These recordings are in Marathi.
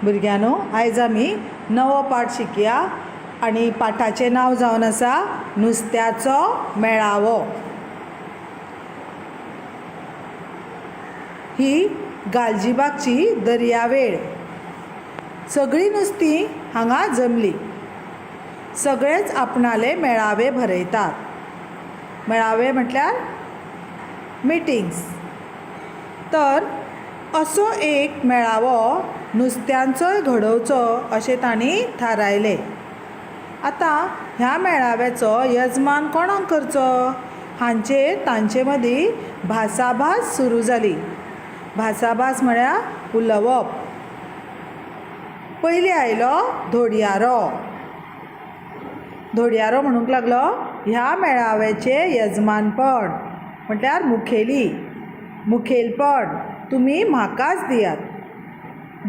भुरग्यांनो, आयज आमी नवो पाठ शिकया आणि पाठाचें नांव जावन आसा नुस्त्याचो मेळावो। ही गालजीबागची दर्यावेळ। सगळीं नुस्तीं हांगा जमली। सगळेच आपणाले मेळावे भरयतात। मेळावे म्हटल्यार मिटिंग्स। तर असो एक मेळावो नुस्त्यांचोय घडोवचो अशें तांणी थारायलें। आतां ह्या मेळाव्याचो यजमान कोणाक करचो हांचेर तांचे मदीं भासाभास सुरू जाली। भासाभास म्हळ्यार उलोवप। पयलीं आयलो धोडयारो। धोडयारो म्हणूंक लागलो, ह्या मेळाव्याचें यजमानपण म्हटल्यार मुखेलपण तुमी म्हाकाच दियात।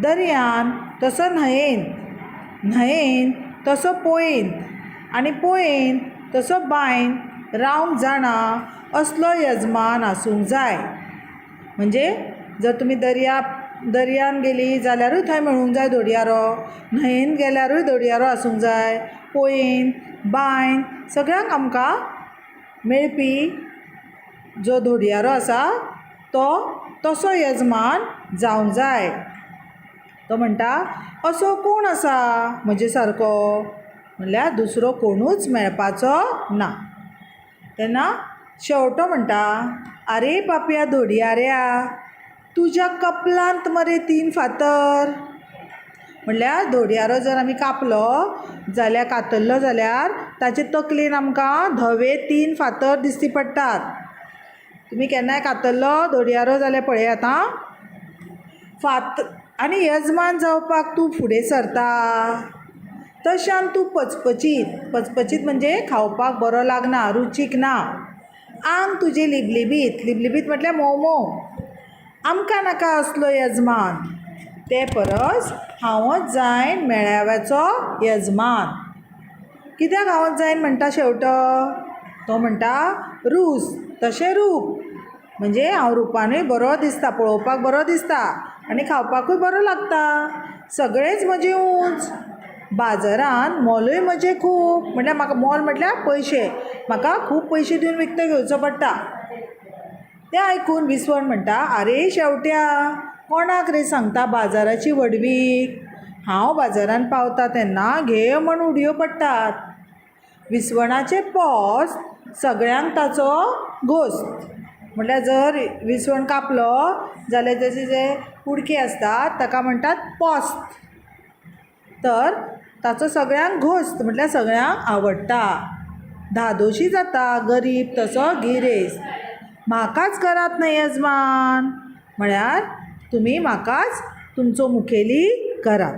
दर्यान तसो न्हंयेन तसो पोयेंत आनी पोयेंत तसो बांयन रावंक जाणा असलो यजमान आसूंक जाय। म्हणजे जर तुमी दर्यान गेली जाल्यारूय थंय मेळूंक जाय धोडयारो, न्हंयेन गेल्यारूय धोडयारो आसूंक जाय, पोयेंत बांयन सगळ्यांक आमकां मेळपी जो धोडयारो आसा तो तसो यजमान जावंक जाय। तो म्हणटा, असो कोण आसा म्हजे सारको? म्हणल्यार दुसरो कोणूच मेळपाचो ना। तेन्ना शेवटो म्हणटा, आरे पापया धोडयाऱ्या, तुज्या कपलांत मरे 3 फातर। म्हणल्यार धोडयारो जर आमी कातल्लो जाल्यार ताचे तकलेन आमकां धवे 3 फातर दिश्टी पडटात। तुमी केन्नाय कातल्लो धोडयारो जाल्यार पळयात आं। आनी यजमान जावपाक तूं फुडें सरता तशान तूं पचपचीत म्हणजे खावपाक बरो लागना, रुचीक ना। आंग तुजें लिबलिबीत म्हटल्यार मोव आमकां नाका असलो यजमान। ते परस हांवच जायन मेळाव्याचो यजमान। कित्याक हांवच जायन म्हणटा शेवटो? तो म्हणटा, रूस तशें रूप। म्हणजे हांव रुपानूय बरो दिसता, पळोवपाक बरो दिसता आनी खावपाकूय बरो लागता। सगळेंच म्हजें उंच। बाजारान मोलूय म्हजें खूब। म्हणल्यार म्हाका मोल म्हटल्यार पयशे। म्हाका खूब पयशे दिवन विकतो घेवचो पडटा। तें आयकून विसवण म्हणटा, आरे शेवट्या, कोणाक रे सांगता बाजाराची वडवीक? हांव बाजारान पावता तेन्ना घे म्हूण उडयो पडटात। विसवणाचें पोस्त सगळ्यांक ताचो घोस्त। म्हटल्यार जर विसवण कापलो जाल्यार ताचे जे कुडके आसतात ताका म्हणटात पोस्त। तर ताचो सगळ्यांक घोस्त म्हटल्यार सगळ्यांक आवडटा। धादोशी जाता गरीब तसो गिरेस्त। म्हाकाच करात न्हय यजमान, म्हळ्यार तुमी म्हाकाच तुमचो मुखेली करात।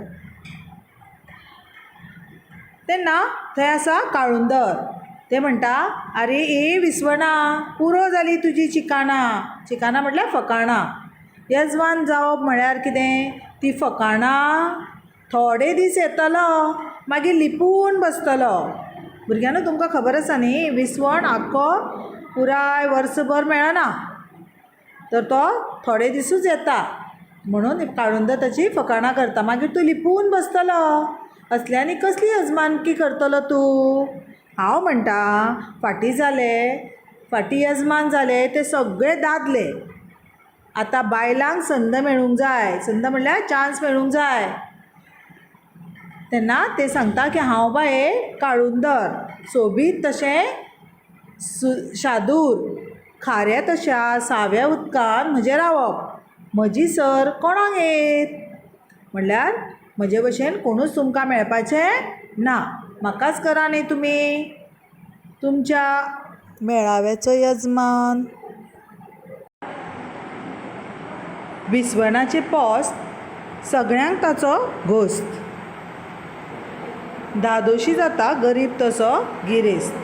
तेन्ना थंय आसा काळुंदर। ते म्हणटा, आरे ए विसवणा, पुरो जाली तुजी चिकाणां म्हटल्यार फकाणां। यजमान जावप म्हळ्यार कितें? ती फकाणां थोडे दीस येतलो मागीर लिपून बसतलो। भुरग्यांनो, तुमकां खबर आसा न्ही, विसवण आख्खो पुराय वर्सभर मेळना, तर तो थोडे दिसूच येता। म्हणून काळुंदर ताची फकाणां करता। मागीर तूं लिपून बसतलो। असल्यांनी कसली यजमानकी करतलो तूं? हांव म्हणटा, फाटीं यजमान जाले ते सगळे दादले। आतां बायलांक संद मेळूंक जाय। संद म्हणल्यार चान्स मेळूंक जाय। तेन्ना ते सांगता की हांव बाये काळुंदर, सोबीत तशें शादूर, खाऱ्या तशा साव्या उदकान म्हजें रावप। म्हजी सर कोणाक येत? म्हणल्यार म्हजे भशेन कोणूच तुमकां मेळपाचें ना। म्हाकाच करा न्ही तुमी तुमच्या मेळाव्याचो यजमान। विसवणाचें पोस्त सगळ्यांक ताचो घोस्त। धादोशी जाता गरीब तसो गिरेस्त।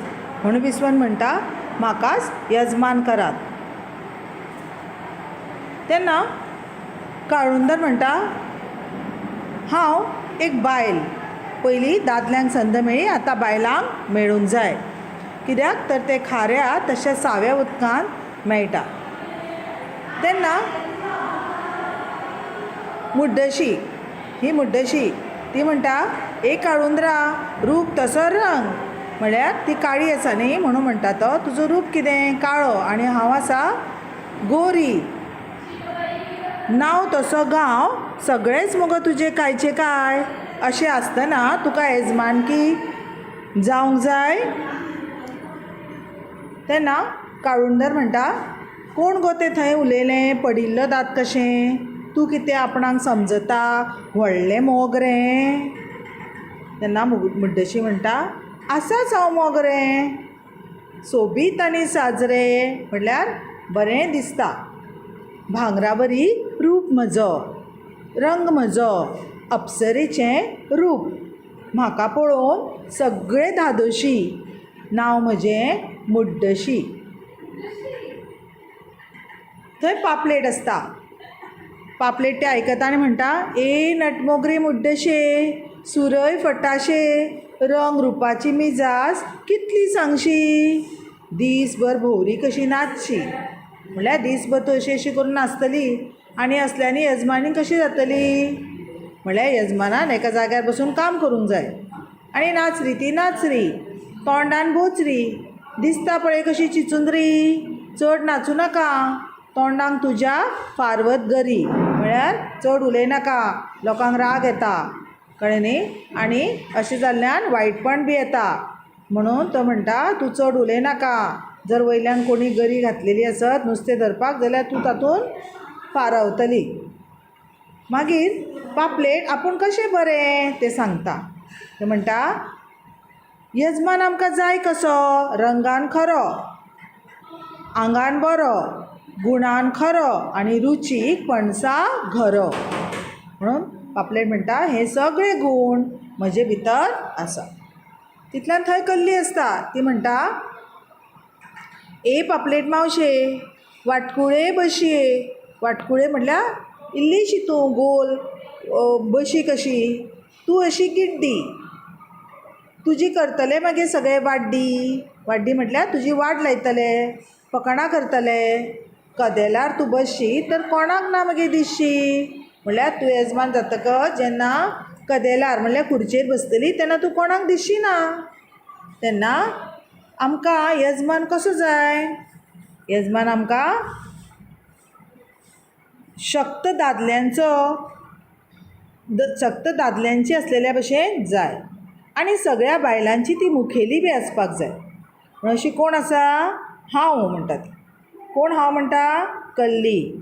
म्हणून विसवण म्हणटा, म्हाकाच यजमान करात। तेन्ना काळुंदर म्हणटा, हांव एक बायल। पयलीं दादल्यांक संद मेळ्ळी, आतां बायलांक मेळूंक जाय। कित्याक तर ते खाऱ्या तशें साव्या उदकान मेळटा। तेन्ना मुड्डशी ही मुड्डशी ती म्हणटा ए काळुंदरा रूप तसो रंग, म्हळ्यार ती काळी आसा न्ही म्हणून म्हणटा तो तुजो रूप कितें काळो आनी हांव आसा गोरी. नांव तसो गांव सगळेच मुगो तुजे कांयचे काय, अशें आसतना तुका येजमानकी जावंक जाय. तेन्ना काळुंदर म्हणटा कोण गो तें थंय उलयलें पडिल्लो दात कशें, तूं कितें आपणाक समजता व्हडलें मोग रे. तेन्ना मुड्डशी म्हणटा आसाच हांव मोग रे, सोबीत आनी साजरे म्हटल्यार बरें दिसता. भांगरा बरी रूप म्हजो, रंग म्हजो अप्सरेचें रूप, म्हाका पळोवन सगळे धादोशी, नांव म्हजें मुड्डशी. थंय पापलेट आसता. पापलेट तें आयकता आनी म्हणटा ए नटमोगरी मुड्डशे, सुरय फटाशे, रंग रुपाची मिजाज कितली सांगशी, दीसभर भोवरी कशी नाचशी. म्हळ्यार दीसभर तूं अशी अशी करून नाचतली आनी असल्यांनी येजमानी कशी जातली, म्हळ्यार येजमानान एका जाग्यार बसून काम करूंक जाय आनी नाचरी ती नाचरी, तोंडान बोचरी, दिसता पळय कशी चिचुंद्री, चड नाचूं नाका, तोंडाक तुज्या फारवत गरी, म्हळ्यार चड उलयनाका लोकांक राग येता, कळ्ळें न्ही. आनी अशें जाल्ल्यान वायटपण बी येता म्हणून तो म्हणटा तूं चड उलयनाका. जर वयल्यान कोणी गरी घातलेली आसत नुस्तें धरपाक जाल्यार तूं तातूंत फारावतली. मागीर पापलेट आपूण कशें बरें तें सांगता. तें म्हणटा येजमान आमकां जाय कसो, रंगान खरो, आंगान बरो, गुणान खरो आनी रुचीक पणसा घरो. म्हणून पापलेट म्हणटा हे सगळे गूण म्हजे भितर आसा. तितल्यान थंय कल्ली आसता ती म्हणटा ए पापलेट मावशे वाटकुळे बशये, वाटकुळे म्हटल्यार इल्लीशी तूं गोल बशी कशी, तूं अशी गिड्डी, तुजी करतले मागीर सगळे वाड्डी, वाड्डी म्हटल्यार तुजी वाट लायतले, फकाणां करतले, कदेलार तूं बसशी तर कोणाक ना मागीर दिसशी, म्हळ्यार तूं येजमान जातकच जेन्ना कदेलार म्हळ्यार खुर्चेर बसतली तेन्ना तूं कोणाक दिसची ना. तेन्ना आमकां येजमान कसो जाय, येजमान आमकां शक्त दादल्यांची असलेल्या भशेन जाय आनी सगळ्या बायलांची ती मुखेली बी आसपाक जाय. म्हणून अशी कोण आसा, हांव म्हणटा ती. कोण हांव म्हणटा, कल्ली.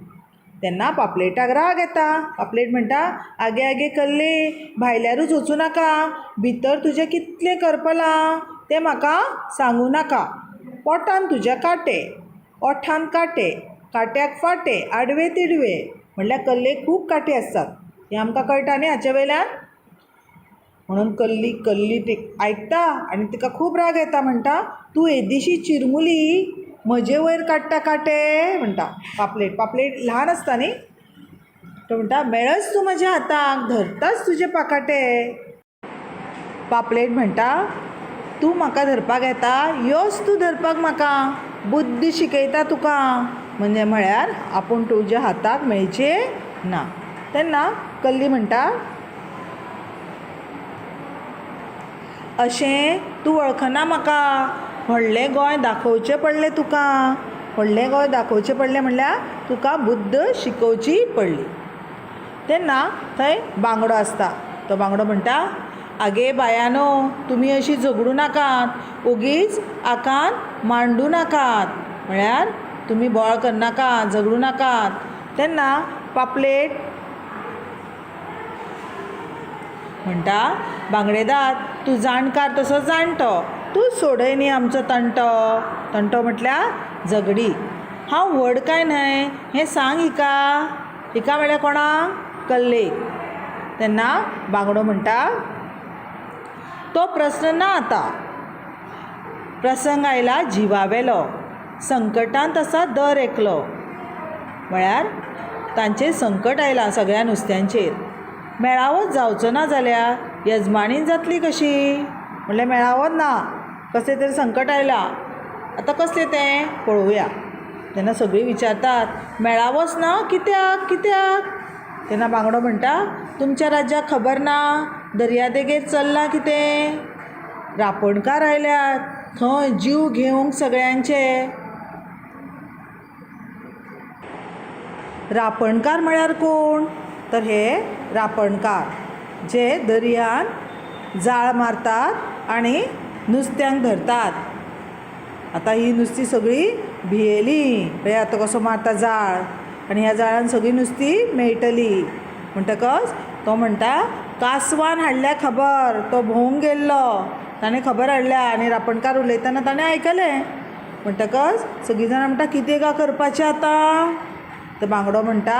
तेन्ना पापलेटाक राग येता. पापलेट म्हणटा आगे आगे कल्ले भायल्यारूच वचूं नाका, भितर तुजें कितलें करपलां तें म्हाका सांगूं नाका. पोटान तुज्या काटे, ओठान काटे, काट्याक फाटे, आडवे तिडवे, म्हणल्यार कल्लेक खूब काटे आसतात हें आमकां कळटा न्ही हाचे वयल्यान. म्हणून कल्ली ती आयकता आनी तिका खूब राग येता. म्हणटा तूं येद्दीशी चिरमुली म्हजे वयर काडटा काटे म्हणटा पापलेट. पापलेट ल्हान आसता न्ही. तो म्हणटा मेळच तूं म्हज्या हाताक, धरताच तुजे पाकाटे. पापलेट म्हणटा तूं म्हाका धरपाक येता, योच तूं धरपाक म्हाका, बुद्धी शिकयता तुका, म्हणजे म्हळ्यार आपूण तुज्या हाताक मेळचे ना. तेन्ना कल्ली म्हणटा अशें तूं वळखना म्हाका, व्हडलें गोंय दाखोवचें पडलें तुका. व्हडलें गोंय दाखोवचें पडलें म्हणल्यार तुका बुद्द शिकोवची पडली. तेन्ना थंय बांगडो आसता. तो बांगडो म्हणटा आगे बायानो तुमी अशी झगडूं नाकात, उगीच आकांत मांडूं नाकात, म्हळ्यार तुमी बोवाळ करनाकात, झगडूं नाकात. तेन्ना पापलेट म्हणटा बांगडेदाद तूं जाणकार तसो जाणटो, तूं सोडय न्ही आमचो तंटो. तंटो म्हटल्यार झगडी. हांव व्हड काय न्हय हें सांग हिका. हिका म्हळ्यार कोणाक, कल्लेक. तेन्ना बांगडो म्हणटा तो प्रस्न ना आतां, प्रसंग आयला जिवावेलो, संकटांत आसा दर एकलो, म्हळ्यार तांचेर संकट आयलां सगळ्या नुस्त्यांचेर. मेळावोच जावचो ना जाल्यार येजमानीन जातली कशी, म्हणल्यार मेळावोच ना, कसलें तरी संकट आयलां, आतां कसलें तें पळोवया. तेन्ना सगळीं विचारतात मेळावोच ना कित्याक कित्याक. तेन्ना बांगडो म्हणटा तुमच्या राज्याक खबर ना दर्यादेगेर चल्लां कितें रापणकार आयल्यात थंय जीव घेवंक सगळ्यांचे. रापणकार म्हळ्यार कोण तर हे रापणकार जे दर्यान जाळ मारतात आनी नुस्त्यांक धरतात. आतां ही नुस्तीं सगळीं भियेलीं पळय आतां कसो मारता जाळ आनी ह्या जाळान सगळीं नुस्तीं मेळटलीं. म्हणटकच तो म्हणटा कासवान हाडल्या खबर तो भोवंक गेल्लो ताणें खबर हाडल्या आनी रापणकार उलयतना ताणें आयकलें. म्हणटकच सगळीं जाणां म्हणटा कितें गा करपाचें आतां तर बांगडो म्हणटा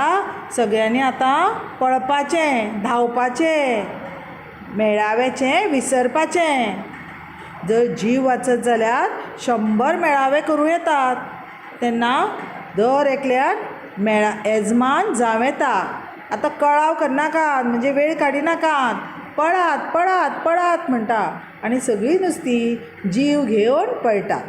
सगळ्यांनी आतां पळपाचें धांवपाचें मेळाव्याचें विसरपाचें. जर जीव वाचत जाल्यार 100 मेळावे करूं येतात तेन्ना दर एकल्यान येजमान जावं येता. आतां कळाव करनाकात म्हणजे वेळ काडिनाकात पळात पळात पळात म्हणटा आनी सगळीं नुस्तीं जीव घेवन पळटात.